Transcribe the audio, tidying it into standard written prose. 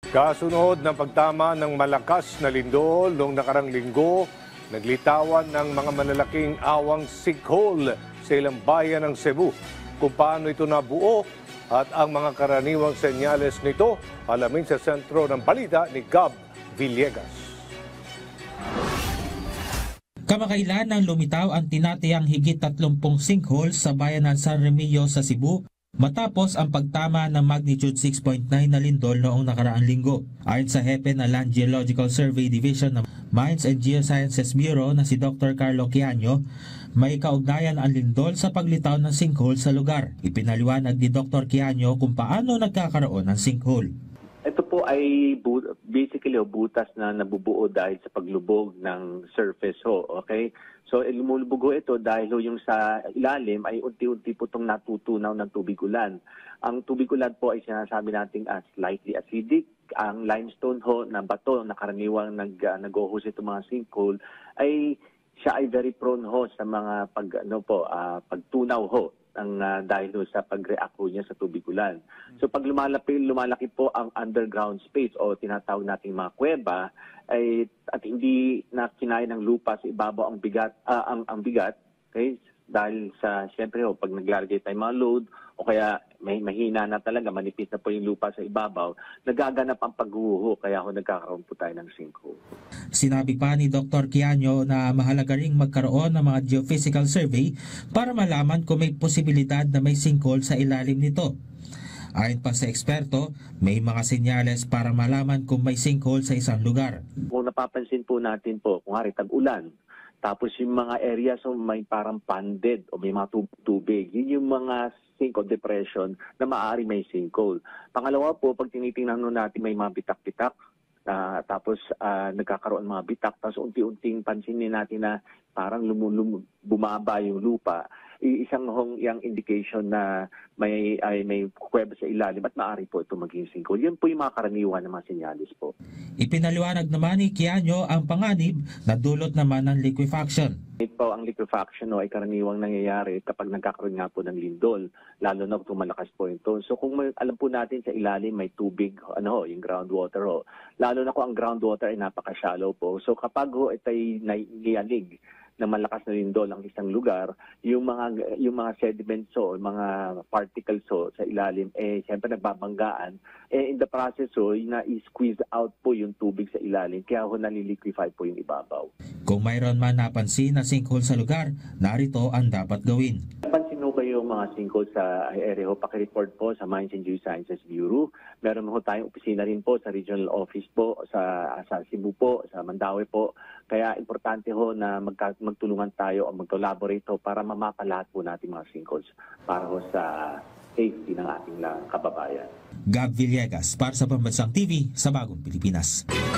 Kasunod ng pagtama ng malakas na lindol noong nakarang linggo, naglitawan ng mga malalaking awang sinkhole sa ilang bayan ng Cebu. Kung paano ito nabuo at ang mga karaniwang senyales nito, alamin sa sentro ng balita ni Gab Villegas. Kamakailan nang lumitaw ang tinatayang higit 30 sinkhole sa bayan ng San Remigio sa Cebu matapos ang pagtama ng magnitude 6.9 na lindol noong nakaraang linggo. Ayon sa hepe ng Land Geological Survey Division ng Mines and Geosciences Bureau na si Dr. Carlo Quiaño, may kaugnayan ang lindol sa paglitaw ng sinkhole sa lugar. Ipinaliwanag ni Dr. Quiaño kung paano nagkakaroon ng sinkhole. Ito po ay basically butas na nabubuo dahil sa paglubog ng surface ho, okay? So lumulubog ito dahil yung sa ilalim ay unti-unti po itong natutunaw ng tubig ulan. Ang tubig ulan po ay sinasabi natin as slightly acidic. Ang limestone ho na bato na karaniwang nag-ohos itong mga sinkhole ay siya ay very prone ho sa mga pagtunaw ho dahil sa pag-react niya sa tubig ulan. So pag lumalaki po ang underground space o tinatawag nating mga kuweba at hindi na kinaya ng lupa sa ibabaw ang bigat, okay? Dahil sa siyempre pag naglalagay tayo mga load o kaya may mahina na talaga, manipis na po yung lupa sa ibabaw, nagaganap ang pagguho kaya nagkakaroon po tayo ng sinkhole. Sinabi pa ni Dr. Quiaño na mahalaga ring magkaroon ng mga geophysical survey para malaman kung may posibilidad na may sinkhole sa ilalim nito. Ayon pa sa eksperto, may mga senyales para malaman kung may sinkhole sa isang lugar. Kung napapansin po natin po, kung tag-ulan, tapos yung mga areas may parang panded o may mga tubig, yun yung mga sinkhole depression na maaari may sinkhole. Pangalawa po, pag tinitingnan natin may mga bitak-bitak, tapos nagkakaroon mga bitak, tapos unti-unting pansinin natin na parang bumaba yung lupa, isang yung indication na may kuweba sa ilalim at maaari po ito maging sinkhole. Yun po yung mga karaniwan na mga senyalis po. Ipinaliwanag naman ni Quiaño ang panganib na dulot naman ng liquefaction. Ito ang liquefaction ay karaniwang nangyayari kapag nagkakaroon nga po ng lindol, lalo na kung malakas po ito. So kung alam po natin sa ilalim may tubig, yung groundwater lalo na kung ang groundwater ay napaka-shallow po. So kapag ito ay naiyanig na malakas na lindol ang isang lugar, yung mga sediments mga particles sa ilalim siyempre nagbabanggaan, in the process na i-squeeze out po yung tubig sa ilalim kaya naliliquefy po yung ibabaw. Kung mayroon man napansin na sinkhole sa lugar, narito ang dapat gawin. Napansin mo ba yung mga sinkhole sa area paki-report po sa Mines and Geosciences Bureau. Meron ho tayong opisina rin po sa regional office po sa Cebu po, sa Mandaue po. Kaya importante na magtulungan tayo o mag-collaborate para mamapa lahat po natin mga sinkholes para sa safety ng ating kababayan. Gab Villegas para sa Pambansang TV sa Bagong Pilipinas.